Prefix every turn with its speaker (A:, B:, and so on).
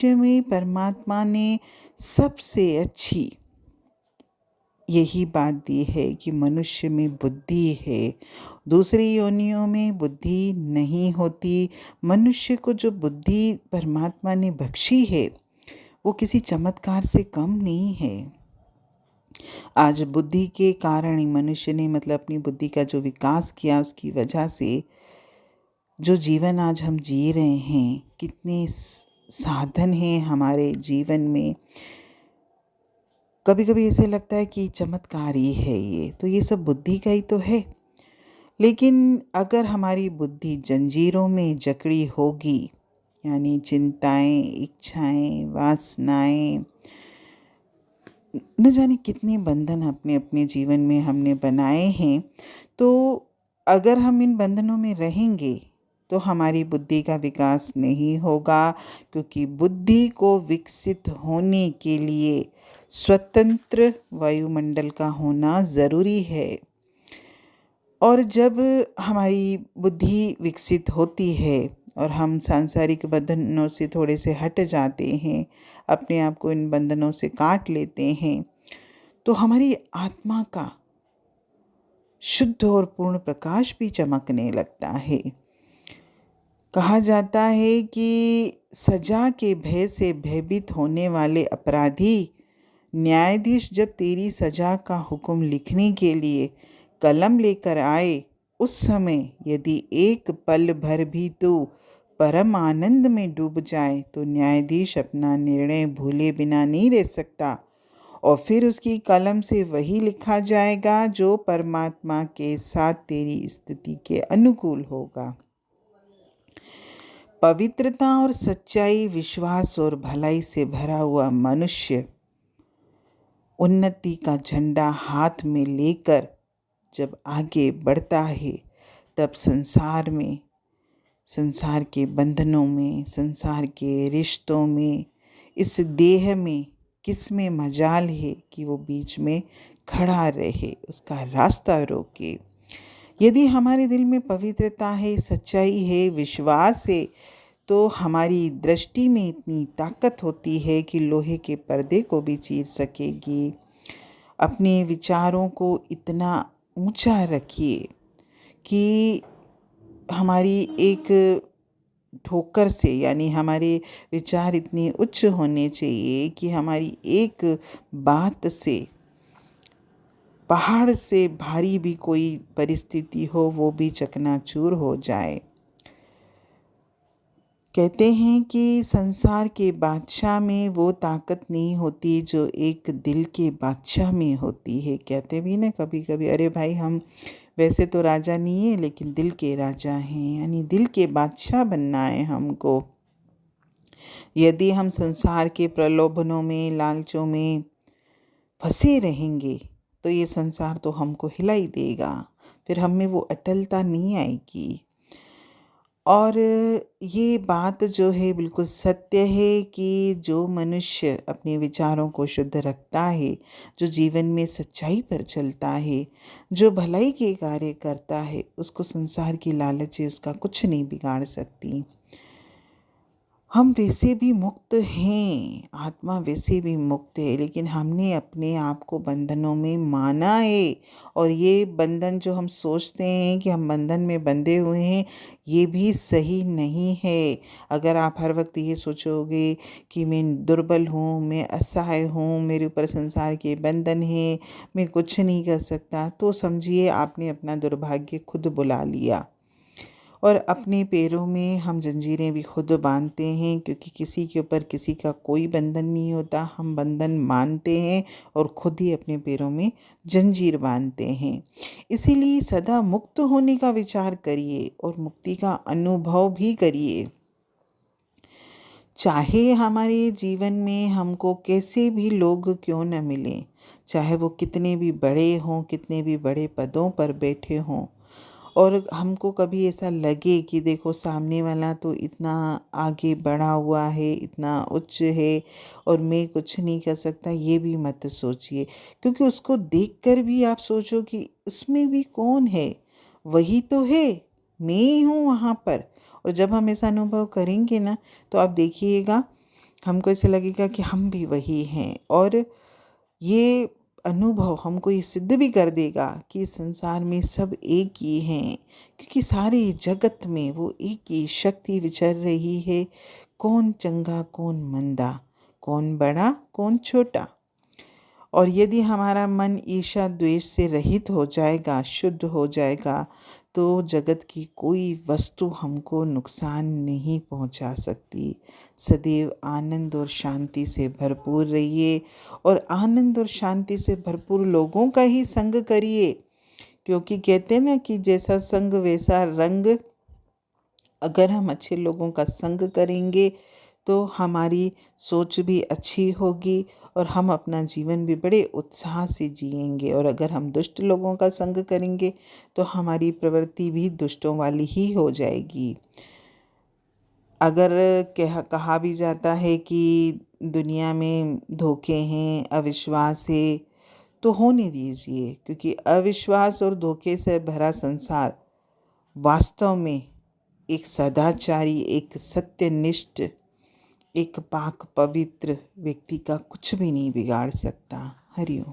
A: में परमात्मा ने सबसे अच्छी यही बात दी है कि मनुष्य में बुद्धि है। दूसरी योनियों में बुद्धि नहीं होती। मनुष्य को जो बुद्धि परमात्मा ने बख्शी है वो किसी चमत्कार से कम नहीं है। आज बुद्धि के कारण ही मनुष्य ने अपनी बुद्धि का जो विकास किया, उसकी वजह से जो जीवन आज हम जी रहे हैं, कितने साधन हैं हमारे जीवन में। कभी कभी ऐसे लगता है कि चमत्कार ही है ये, तो ये सब बुद्धि का ही तो है। लेकिन अगर हमारी बुद्धि जंजीरों में जकड़ी होगी, यानी चिंताएं, इच्छाएं, वासनाएं, न जाने कितने बंधन अपने अपने जीवन में हमने बनाए हैं, तो अगर हम इन बंधनों में रहेंगे तो हमारी बुद्धि का विकास नहीं होगा। क्योंकि बुद्धि को विकसित होने के लिए स्वतंत्र वायुमंडल का होना ज़रूरी है। और जब हमारी बुद्धि विकसित होती है और हम सांसारिक बंधनों से थोड़े से हट जाते हैं, अपने आप को इन बंधनों से काट लेते हैं, तो हमारी आत्मा का शुद्ध और पूर्ण प्रकाश भी चमकने लगता है। कहा जाता है कि सजा के भय से भयभीत होने वाले अपराधी, न्यायाधीश जब तेरी सजा का हुक्म लिखने के लिए कलम लेकर आए, उस समय यदि एक पल भर भी तू परम आनंद में डूब जाए तो न्यायाधीश अपना निर्णय भूले बिना नहीं रह सकता, और फिर उसकी कलम से वही लिखा जाएगा जो परमात्मा के साथ तेरी स्थिति के अनुकूल होगा। पवित्रता और सच्चाई, विश्वास और भलाई से भरा हुआ मनुष्य उन्नति का झंडा हाथ में लेकर जब आगे बढ़ता है, तब संसार में, संसार के बंधनों में, संसार के रिश्तों में, इस देह में किस में मजाल है कि वो बीच में खड़ा रहे, उसका रास्ता रोके। यदि हमारे दिल में पवित्रता है, सच्चाई है, विश्वास है, तो हमारी दृष्टि में इतनी ताकत होती है कि लोहे के पर्दे को भी चीर सकेगी। अपने विचारों को इतना ऊंचा रखिए कि हमारी एक ठोकर से, यानी हमारे विचार इतने उच्च होने चाहिए कि हमारी एक बात से पहाड़ से भारी भी कोई परिस्थिति हो वो भी चकनाचूर हो जाए। कहते हैं कि संसार के बादशाह में वो ताकत नहीं होती जो एक दिल के बादशाह में होती है। कहते भी ना कभी कभी, अरे भाई हम वैसे तो राजा नहीं है लेकिन दिल के राजा हैं, यानी दिल के बादशाह बनना है हमको। यदि हम संसार के प्रलोभनों में, लालचों में फंसे रहेंगे तो ये संसार तो हमको हिला ही देगा, फिर हम में वो अटलता नहीं आएगी। और ये बात जो है बिल्कुल सत्य है कि जो मनुष्य अपने विचारों को शुद्ध रखता है, जो जीवन में सच्चाई पर चलता है, जो भलाई के कार्य करता है, उसको संसार की लालच उसका कुछ नहीं बिगाड़ सकती। हम वैसे भी मुक्त हैं, आत्मा वैसे भी मुक्त है, लेकिन हमने अपने आप को बंधनों में माना है। और ये बंधन जो हम सोचते हैं कि हम बंधन में बंधे हुए हैं, ये भी सही नहीं है। अगर आप हर वक्त ये सोचोगे कि मैं दुर्बल हूँ, मैं असहाय हूँ, मेरे ऊपर संसार के बंधन हैं, मैं कुछ नहीं कर सकता, तो समझिए आपने अपना दुर्भाग्य खुद बुला लिया। और अपने पैरों में हम जंजीरें भी खुद बांधते हैं, क्योंकि किसी के ऊपर किसी का कोई बंधन नहीं होता। हम बंधन मानते हैं और खुद ही अपने पैरों में जंजीर बांधते हैं। इसीलिए सदा मुक्त होने का विचार करिए और मुक्ति का अनुभव भी करिए। चाहे हमारे जीवन में हमको कैसे भी लोग क्यों न मिलें, चाहे वो कितने भी बड़े हों, कितने भी बड़े पदों पर बैठे हों, और हमको कभी ऐसा लगे कि देखो सामने वाला तो इतना आगे बढ़ा हुआ है, इतना उच्च है और मैं कुछ नहीं कर सकता, ये भी मत सोचिए। क्योंकि उसको देखकर भी आप सोचो कि उसमें भी कौन है, वही तो है, मैं ही हूँ वहाँ पर। और जब हम ऐसा अनुभव करेंगे ना, तो आप देखिएगा हमको ऐसे लगेगा कि हम भी वही हैं। और ये अनुभव हमको ये सिद्ध भी कर देगा कि संसार में सब एक ही हैं, क्योंकि सारे जगत में वो एक ही शक्ति विचर रही है। कौन चंगा कौन मंदा, कौन बड़ा कौन छोटा। और यदि हमारा मन ईर्ष्या द्वेष से रहित हो जाएगा, शुद्ध हो जाएगा, तो जगत की कोई वस्तु हमको नुकसान नहीं पहुंचा सकती। सदैव आनंद और शांति से भरपूर रहिए, और आनंद और शांति से भरपूर लोगों का ही संग करिए, क्योंकि कहते हैं ना कि जैसा संग वैसा रंग। अगर हम अच्छे लोगों का संग करेंगे तो हमारी सोच भी अच्छी होगी, और हम अपना जीवन भी बड़े उत्साह से जिएंगे। और अगर हम दुष्ट लोगों का संग करेंगे तो हमारी प्रवृत्ति भी दुष्टों वाली ही हो जाएगी। अगर कहा भी जाता है कि दुनिया में धोखे हैं, अविश्वास है, तो होने दीजिए, क्योंकि अविश्वास और धोखे से भरा संसार वास्तव में एक सदाचारी, एक सत्यनिष्ठ, एक पाक पवित्र व्यक्ति का कुछ भी नहीं बिगाड़ सकता। हरिओम।